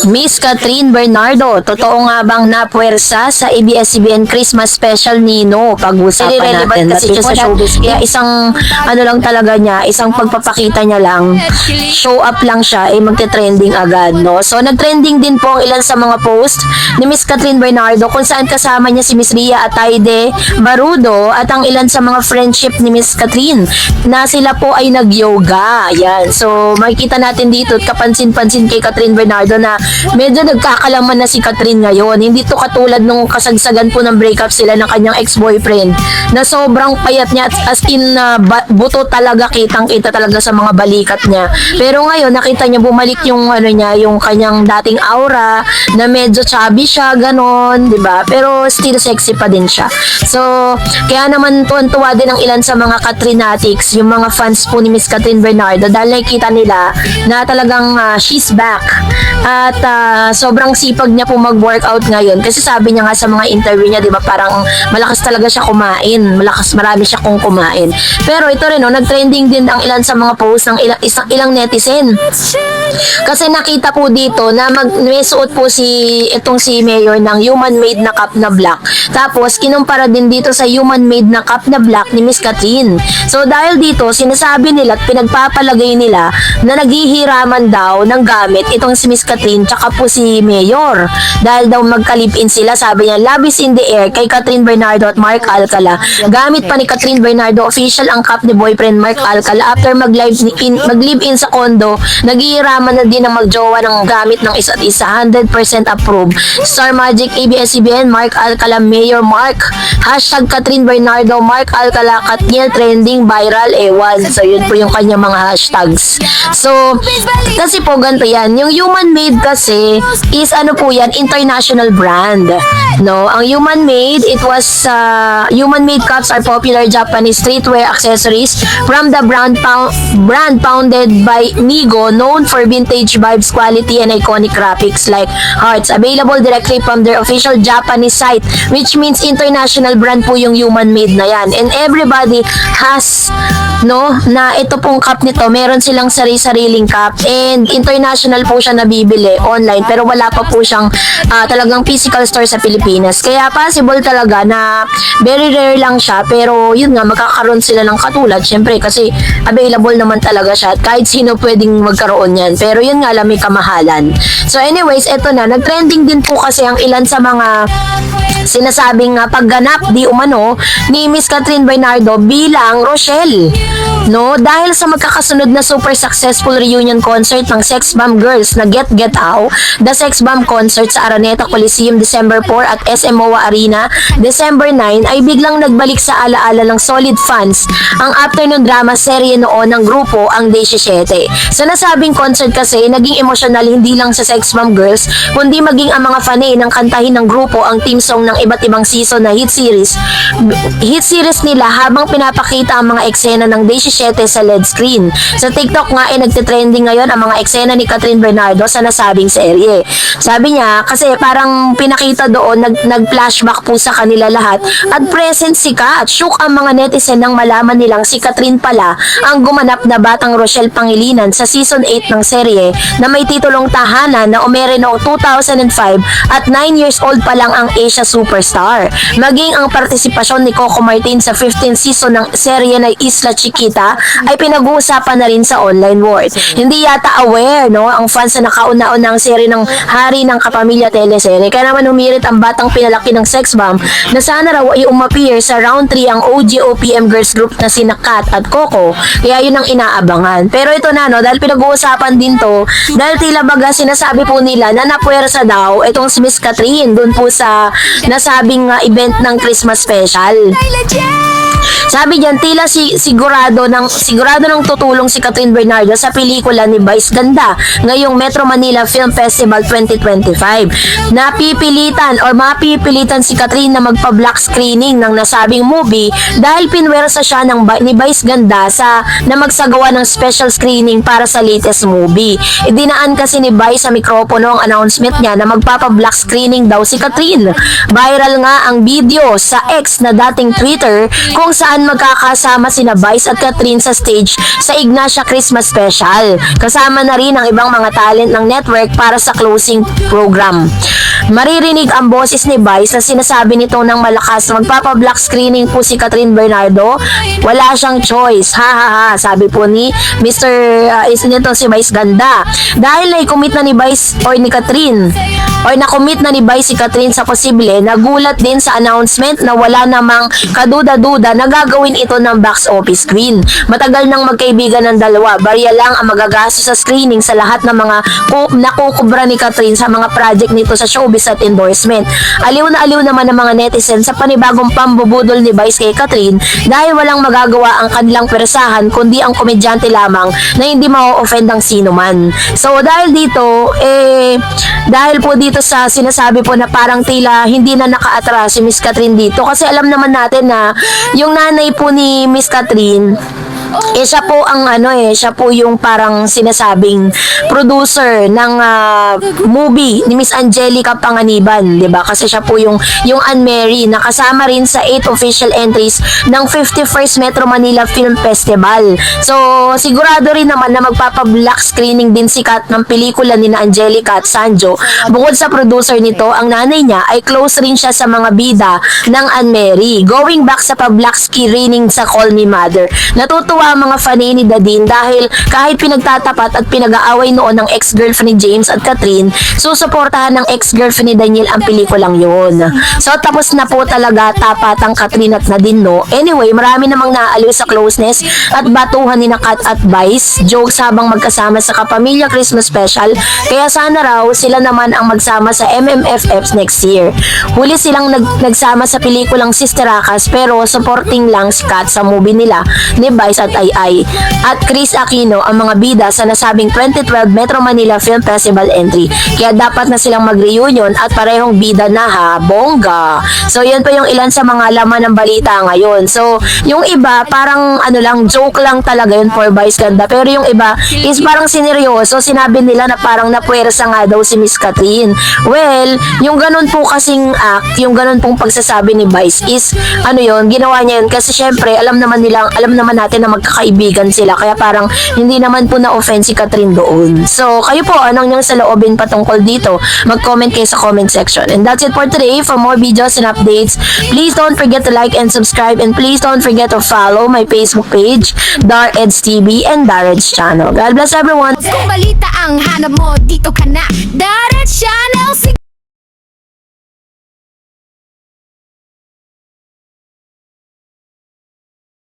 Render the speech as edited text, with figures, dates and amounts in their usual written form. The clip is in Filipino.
Miss Catherine Bernardo, totoo nga bang napuwersa sa ABS-CBN Christmas Special Nino? Pag-usapan natin. Kasi siya sa showbiz. Kaya isang, ano lang talaga niya, isang pagpapakita niya lang, show up lang siya, magte-trending agad, no? So, nag-trending din po ang ilan sa mga post ni Miss Catherine Bernardo kung saan kasama niya si Miss Ria Atayde Barudo at ang ilan sa mga friendship ni Miss Catherine na sila po ay nag-yoga. Yan. So, makikita natin dito at kapansin-pansin kay Catherine Bernardo na medyo nagkakalaman na si Catherine ngayon. Hindi to katulad nung kasagsagan po ng breakup sila ng kanyang ex-boyfriend na sobrang payat niya as in buto talaga, kitang-kita talaga sa mga balikat niya. Pero ngayon nakita niya bumalik yung ano niya, yung kanyang dating aura na medyo chubby siya, ganon, 'di ba? Pero still sexy pa din siya. So, kaya naman tuwan-tuwa din ang ilan sa mga Catherinatics, yung mga fans po ni Miss Catherine Bernardo dahil nakita nila na talagang she's back. At sobrang sipag niya po mag-workout ngayon kasi sabi niya nga sa mga interview niya, 'di ba, parang malakas talaga siya kumain, marami siya kung kumain. Pero ito rin, no, nag-trending din ang ilan sa mga posts ng ilang netizen. Kasi nakita po dito na may suot po si Mayor ng human-made na cup na black. Tapos kinumpara din dito sa human-made na cup na black ni Miss Catherine. So dahil dito, sinasabi nila at pinagpapalagay nila na naghihiraman daw ng gamit itong si Miss Catherine tsaka po si Mayor. Dahil daw magkalipin sila, sabi niya, love is in the air kay Catherine Bernardo at Mark Alcala. Gamit pa ni Catherine Bernardo official ang cup ni boyfriend Mark Alcala after mag-live-in sa condo. Naghihiraman na din ang magjowa ng gamit ng isa't isa. 100% approve. Star Magic ABS-CBN Mark Alcala Mayor Mark. Hashtag Catherine Bernardo Mark Alcala Katniel trending viral ewan. So yun po yung kanyang mga hashtags. So kasi po ganito yan. Yung human made kasi is ano po yan, international brand. No, ang human made, it was human made cups are popular Japanese streetwear accessories from the brand founded by Nigo, known for vintage vibes, quality, and iconic graphics like hearts. Available directly from their official Japanese site, which means international brand po yung human made na yan. And everybody has, no, na ito pong cup nito, meron silang sari-sariling cup and international po siya nabibili online pero wala pa po siyang talagang physical store sa Pilipinas. Kaya possible talaga na very rare lang siya pero yun nga, magkakaroon sila ng katulad syempre kasi available naman talaga siya at kahit sino pwedeng magkaroon yan. Pero yun nga lang, may kamahalan. So anyways, eto na, nag-trending din po kasi ang ilan sa mga sinasabing pagganap di umano ni Miss Catherine Bernardo bilang Rochelle. No, dahil sa magkakasunod na super successful reunion concert ng Sex Bomb Girls na Get How, the Sex Bomb concert sa Araneta Coliseum December 4 at SM MOA Arena December 9 ay biglang nagbalik sa alaala ng solid fans ang afternoon drama serye noon ng grupo ang Day 17. Sa nasabing concert kasi naging emotional hindi lang sa Sex Bomb Girls kundi maging ang mga fanay ng kantahin ng grupo ang theme song ng iba't ibang season na hit series nila habang pinapakita ang mga eksena ng Day 17 sa LED screen. Sa TikTok nga ay nagtitrending ngayon ang mga eksena ni Catherine Bernardo sa nasabing serye. Sabi niya kasi parang pinakita doon, nag-flashback po sa kanila lahat at present si Ka at shook ang mga netizen nang malaman nilang si Catherine pala ang gumanap na batang Rochelle Pangilinan sa season 8 ng serye na may titulong Tahanan na umere noong 2005 at 9 years old pa lang ang Asia Superstar. Maging ang partisipasyon ni Coco Martin sa 15th season ng serye na Isla Chiquita ay pinag-uusapan na rin sa online world. Hindi yata aware, no, ang fans na nakauna-unang serye ng Hari ng Kapamilya teleserye. Kaya naman humirit ang batang pinalaki ng Sex Bomb na sana raw ay umappear sa round 3 ang OG-OPM girls group na sina Kat at Coco. Kaya yun ang inaabangan. Pero ito na, no, dahil pinag-uusapan din to, dahil tila baga sinasabi po nila na napuwersa daw itong si Miss Catherine dun po sa nasabing event ng Christmas special. Sabi diyan, tila sigurado ng tutulong si Catherine Bernardo sa pelikula ni Vice Ganda ngayong Metro Manila Film Festival 2025. Mapipilitan si Catherine na magpa-black screening ng nasabing movie dahil pinwersa siya ni Vice Ganda na magsagawa ng special screening para sa latest movie. Idinaan kasi ni Vice sa mikropono ang announcement niya na magpapa-black screening daw si Catherine. Viral nga ang video sa X na dating Twitter kung saan magkakasama sina Vice at Catherine sa stage sa Ignacia Christmas Special. Kasama na rin ang ibang mga talent ng network para sa closing program. Maririnig ang boses ni Vice na sinasabi nito ng malakas na magpapa-black screening po si Catherine Bernardo. Wala siyang choice. Ha ha ha, sabi po ni Mr. Nito si Vice Ganda. Dahil na-commit na ni Vice or ni Catherine or na-commit na ni Vice si Catherine sa posible, nagulat din sa announcement na wala namang kaduda-duda na gagawin ito ng box office queen. Matagal nang magkaibigan ng dalawa. Barya lang ang magagastos sa screening sa lahat ng mga nakukubra ni Catherine sa mga project nito sa showbiz at endorsement. Aliw na aliw naman ng mga netizen sa panibagong pambubudol ni Vice kay Catherine dahil walang magagawa ang kanilang persahan kundi ang komedyante lamang na hindi ma-offend ang sino man. So dahil dito, dahil po dito sa sinasabi po na parang tila hindi na naka-atras si Miss Catherine dito kasi alam naman natin na yung nanay po ni Miss Catherine siya po ang siya po yung parang sinasabing producer ng movie ni Miss Angelica Panganiban, 'di ba? Kasi siya po yung Anne Mary na kasama rin sa 8 official entries ng 51st Metro Manila Film Festival. So, sigurado rin naman na magpapa-black screening din si Kat ng pelikula ni Angelica at Sanjo. Bukod sa producer nito, ang nanay niya ay close rin siya sa mga bida ng Anne Mary. Going back sa pa-black screening sa Call Me Mother, natutuwa ang mga fanay ni Dadin dahil kahit pinagtatapat at pinag-aaway noon ng ex-girlfriend ni James at Catherine, susuportahan ng ex-girlfriend ni Daniel ang pelikulang yun. So tapos na po talaga tapat ang Catherine at Nadine, no? Anyway, marami namang naaaliw sa closeness at batuhan ni Kat at Vice, jokes habang magkasama sa Kapamilya Christmas Special, kaya sana raw sila naman ang magsama sa MMFFs next year. Huli silang nagsama sa pelikulang Sister Akas pero supporting lang si Kat sa movie nila ni Vice at Ay at Chris Aquino ang mga bida sa nasabing 2012 Metro Manila Film Festival entry. Kaya dapat na silang mag-reunion at parehong bida na ha, bongga. So yun po yung ilan sa mga laman ng balita ngayon. So yung iba parang lang joke lang talaga yun for Vice Ganda, pero yung iba is parang sineryoso. Sinabi nila na parang napuwersa nga daw si Miss Catherine. Well, yung ganun po kasing act, yung ganun pong pagsasabi ni Vice is yun, ginawa niya yun kasi syempre alam naman natin na magkakaibigan sila, kaya parang hindi naman po na-offend si Catherine doon. So, kayo po, anong niyang saloobin patungkol dito? Mag-comment kayo sa comment section. And that's it for today. For more videos and updates, please don't forget to like and subscribe, and please don't forget to follow my Facebook page, Dareds TV and Dareds Channel. God bless everyone! Kung balita ang hanap mo, dito ka na. Dareds Channel.